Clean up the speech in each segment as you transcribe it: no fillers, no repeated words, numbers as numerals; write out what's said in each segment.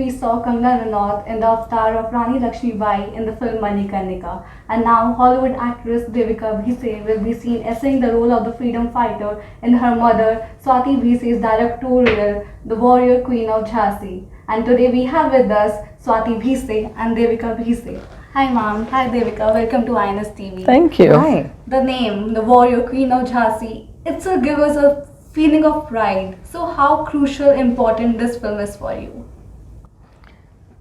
we saw Kangana Ranaut in the avatar of Rani Lakshmibai in the film Manikarnika, and now Hollywood actress Devika Bhise will be seen essaying the role of the freedom fighter in her mother Swati Bhise's directorial The Warrior Queen of Jhansi. And today we have with us Swati Bhise and Devika Bhise. Hi ma'am, hi Devika, welcome to INS TV. Thank you. Hi. The name, The Warrior Queen of Jhansi, it's a give us a feeling of pride. So how crucial, important this film is for you?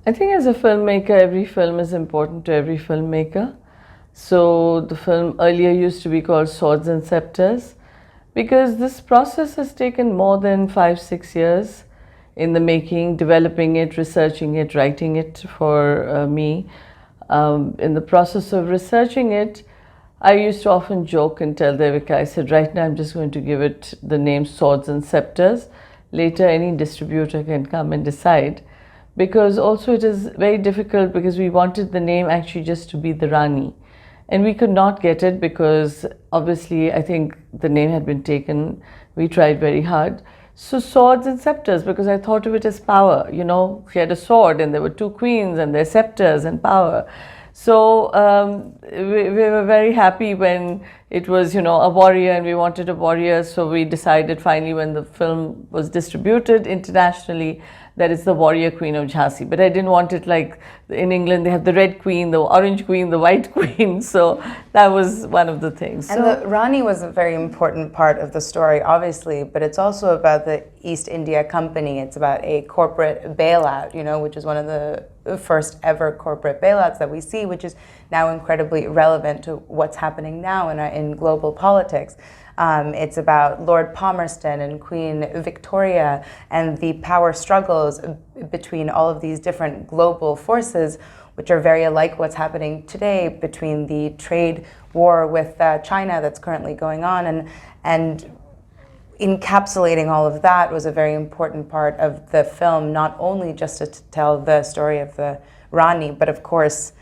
I think as a filmmaker, every film is important to every filmmaker. So the film earlier used to be called Swords and Scepters because this process has taken more than 5-6 years in the making, developing it, researching it, writing it for me. In the process of researching it, I used to often joke and tell Devika, I said, right now I'm just going to give it the name Swords and Scepters. Later, any distributor can come and decide. Because also it is very difficult because we wanted the name actually just to be the Rani. And we could not get it because obviously I think the name had been taken. We tried very hard. So Swords and Scepters, because I thought of it as power. You know, she had a sword and there were 2 queens and their scepters and power. So we were very happy when it was, you know, a warrior and we wanted a warrior. So we decided finally when the film was distributed internationally that it's the Warrior Queen of Jhansi. But I didn't want it like in England they have the red queen, the orange queen, the white queen. So that was one of the things. And the Rani was a very important part of the story, obviously, but it's also about the East India Company. It's about a corporate bailout, you know, which is one of the first ever corporate bailouts that we see, which is now incredibly relevant to what's happening now in global politics. It's about Lord Palmerston and Queen Victoria and the power struggles between all of these different global forces, which are very alike what's happening today between the trade war with China that's currently going on. And encapsulating all of that was a very important part of the film, not only just to tell the story of the Rani, but of course,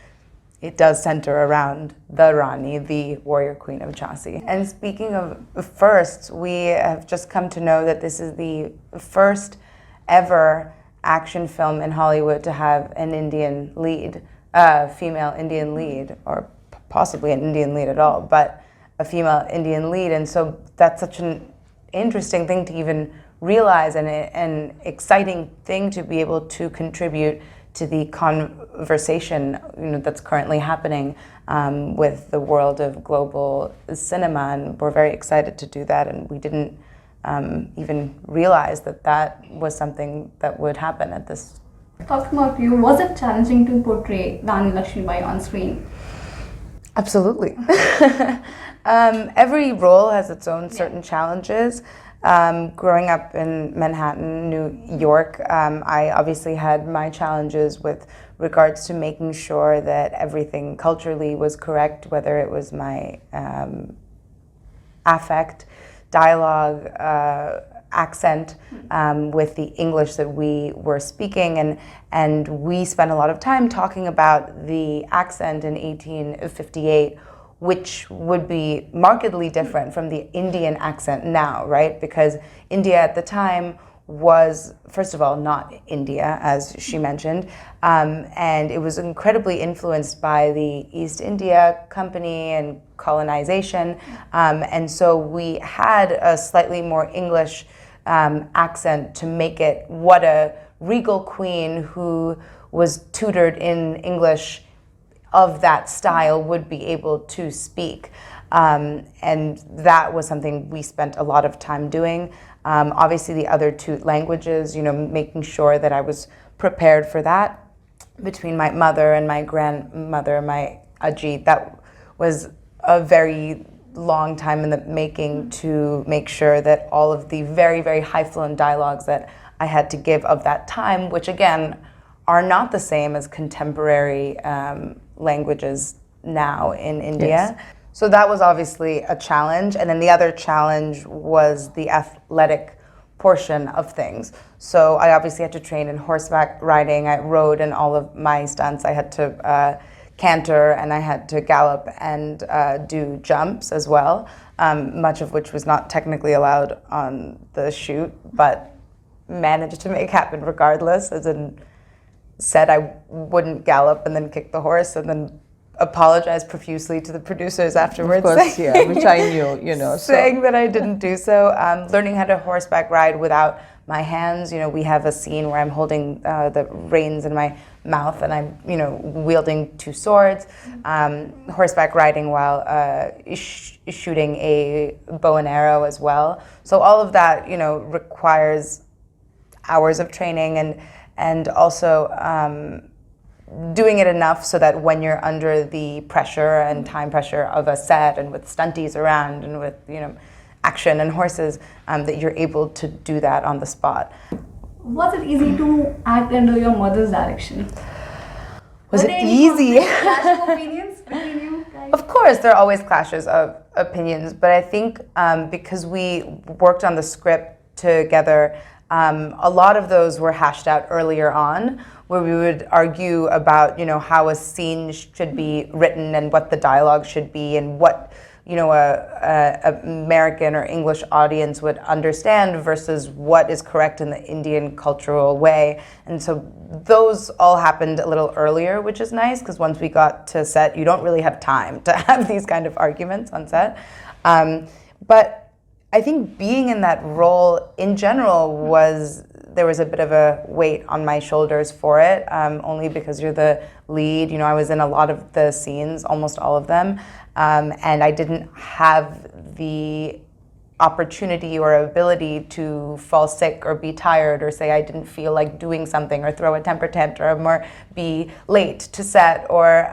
it does center around the Rani, the Warrior Queen of Jhansi. And speaking of firsts, we have just come to know that this is the first ever action film in Hollywood to have an Indian lead, female Indian lead, or possibly an Indian lead at all, but a female Indian lead. And so that's such an interesting thing to even realize and an exciting thing to be able to contribute to the conversation, you know, that's currently happening with the world of global cinema, and we're very excited to do that. And we didn't even realize that that was something that would happen at this. Talking about you, was it challenging to portray Rani Lakshmibai on screen? Absolutely. Every role has its own certain challenges. Growing up in Manhattan, New York, I obviously had my challenges with regards to making sure that everything culturally was correct, whether it was my affect, dialogue, accent with the English that we were speaking. And we spent a lot of time talking about the accent in 1858, which would be markedly different from the Indian accent now, right? Because India at the time was, first of all, not India, as she mentioned, and it was incredibly influenced by the East India Company and colonization, and so we had a slightly more English accent to make it what a regal queen who was tutored in English of that style would be able to speak. And that was something we spent a lot of time doing. Obviously the other 2 languages, you know, making sure that I was prepared for that. Between my mother and my grandmother, my Ajit, that was a very long time in the making to make sure that all of the very, very high-flown dialogues that I had to give of that time, which again, are not the same as contemporary languages now in India. Yes. So that was obviously a challenge. And then the other challenge was the athletic portion of things. So I obviously had to train in horseback riding. I rode in all of my stunts. I had to canter and I had to gallop and do jumps as well, much of which was not technically allowed on the shoot, but managed to make happen regardless, as in said I wouldn't gallop and then kick the horse and then apologized profusely to the producers afterwards. Of course, yeah, which I knew, saying that I didn't do so. Learning how to horseback ride without my hands. We have a scene where I'm holding the reins in my mouth and I'm, wielding two swords. Horseback riding while shooting a bow and arrow as well. So all of that, requires hours of training and also doing it enough so that when you're under the pressure and time pressure of a set and with stunties around and with action and horses, that you're able to do that on the spot. Was it easy to act under your mother's direction? Was it easy? Clash of opinions between you guys? Of course, there are always clashes of opinions, but I think because we worked on the script together, a lot of those were hashed out earlier on, where we would argue about, how a scene should be written and what the dialogue should be and what, a American or English audience would understand versus what is correct in the Indian cultural way. And so those all happened a little earlier, which is nice, because once we got to set, you don't really have time to have these kind of arguments on set. But I think being in that role in general there was a bit of a weight on my shoulders for it, only because you're the lead. I was in a lot of the scenes, almost all of them, and I didn't have the opportunity or ability to fall sick or be tired or say I didn't feel like doing something or throw a temper tantrum or be late to set or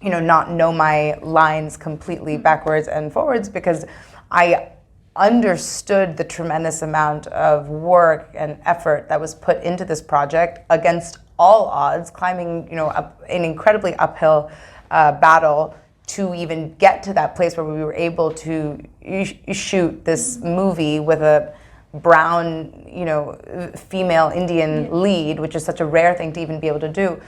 not know my lines completely backwards and forwards, because I understood the tremendous amount of work and effort that was put into this project against all odds, climbing up an incredibly uphill battle to even get to that place where we were able to shoot this movie with a brown female Indian lead, which is such a rare thing to even be able to do.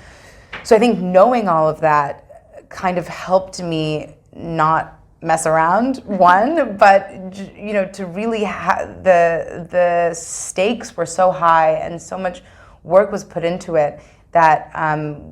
So I think knowing all of that kind of helped me not mess around, one, but to really the stakes were so high and so much work was put into it that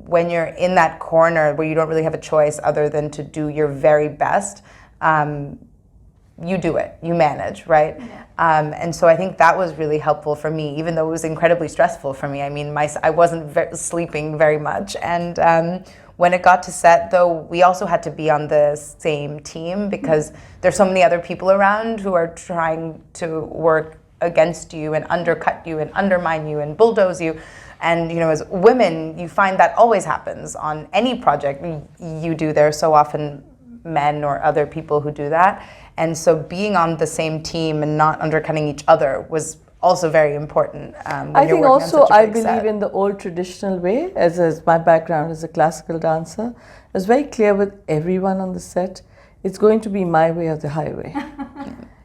when you're in that corner where you don't really have a choice other than to do your very best, you do it, you manage, right? Yeah. And so I think that was really helpful for me, even though it was incredibly stressful for me. I mean, I wasn't sleeping very much, and when it got to set, though, we also had to be on the same team because there's so many other people around who are trying to work against you and undercut you and undermine you and bulldoze you. And, as women, you find that always happens on any project you do. There are so often men or other people who do that. And so being on the same team and not undercutting each other was also very important. I think also I believe in the old traditional way, as my background as a classical dancer. I was very clear with everyone on the set, it's going to be my way or the highway.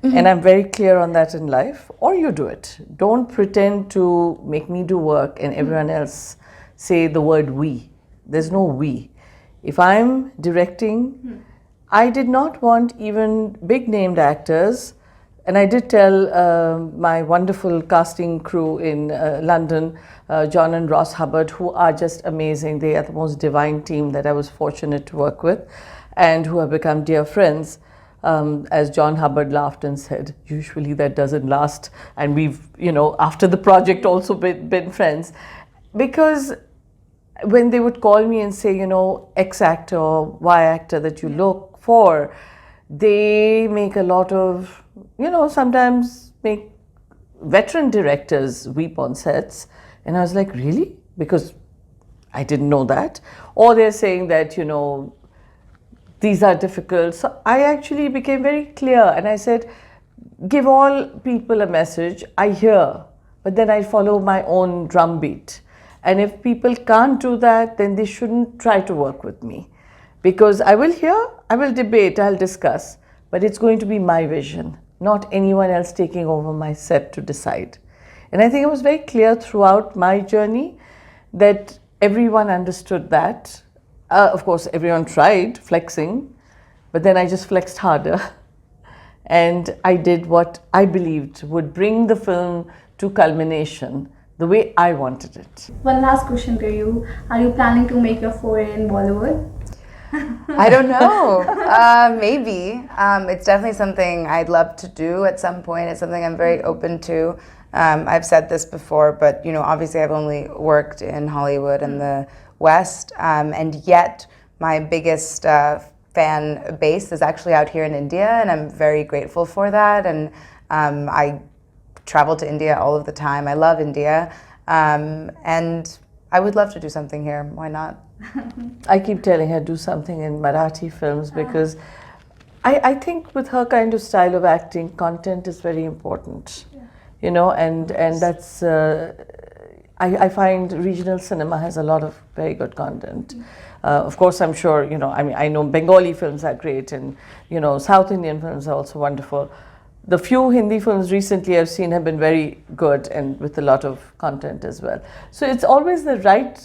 And I'm very clear on that in life, or you do it. Don't pretend to make me do work and everyone else say the word we. There's no we. If I'm directing, I did not want even big named actors. And I did tell my wonderful casting crew in London, John and Ross Hubbard, who are just amazing. They are the most divine team that I was fortunate to work with and who have become dear friends. As John Hubbard laughed and said, usually that doesn't last. And we've, after the project also been friends. Because when they would call me and say, X actor or Y actor that you look for, they make a lot of, sometimes make veteran directors weep on sets. And I was like, really? Because I didn't know that. Or they're saying that, these are difficult. So I actually became very clear and I said, give all people a message. I hear, but then I follow my own drumbeat. And if people can't do that, then they shouldn't try to work with me. Because I will hear, I will debate, I'll discuss, but it's going to be my vision, not anyone else taking over my set to decide. And I think it was very clear throughout my journey that everyone understood that. Of course, everyone tried flexing, but then I just flexed harder. And I did what I believed would bring the film to culmination the way I wanted it. One last question to you. Are you planning to make your foray in Bollywood? I don't know. Maybe. It's definitely something I'd love to do at some point. It's something I'm very open to. I've said this before, but obviously I've only worked in Hollywood and the West, and yet my biggest fan base is actually out here in India, and I'm very grateful for that. And I travel to India all of the time. I love India, and I would love to do something here. Why not? I keep telling her do something in Marathi films because I think with her kind of style of acting, content is very important. And that's I find regional cinema has a lot of very good content. Of course, I'm sure I know Bengali films are great, and South Indian films are also wonderful. The few Hindi films recently I've seen have been very good and with a lot of content as well. So it's always the right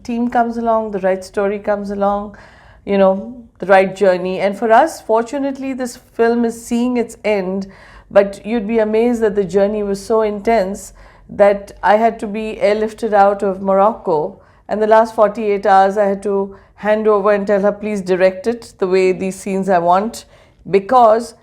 team comes along, the right story comes along, the right journey. And for us, fortunately, this film is seeing its end, but you'd be amazed that the journey was so intense that I had to be airlifted out of Morocco, and the last 48 hours I had to hand over and tell her, please direct it the way these scenes I want. Because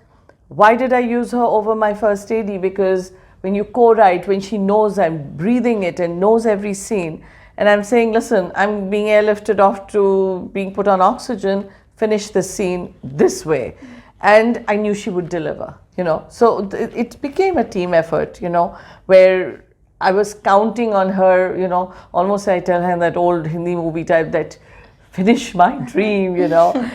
why did I use her over my first AD? Because when you co-write, when she knows I'm breathing it and knows every scene, and I'm saying, listen, I'm being airlifted off to being put on oxygen, finish the scene this way. And I knew she would deliver, So it became a team effort, where I was counting on her, almost I tell her in that old Hindi movie type that finish my dream,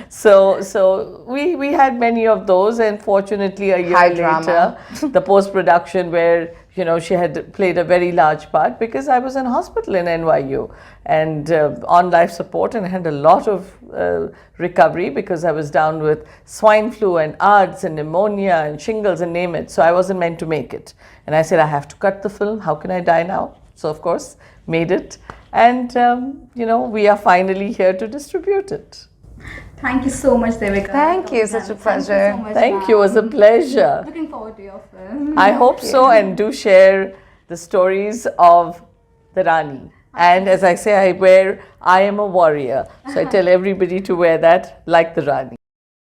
So we had many of those, and fortunately a year High later, drama. the post-production where, she had played a very large part because I was in hospital in NYU and on life support, and had a lot of recovery because I was down with swine flu and ARDS and pneumonia and shingles and name it. So I wasn't meant to make it. And I said, I have to cut the film. How can I die now? So of course, made it. And, we are finally here to distribute it. Thank you so much, Devika. Thank you, such a pleasure. Thank you, it was a pleasure. Looking forward to your film. I hope so, and do share the stories of the Rani. And as I say, I am a warrior. So I tell everybody to wear that like the Rani.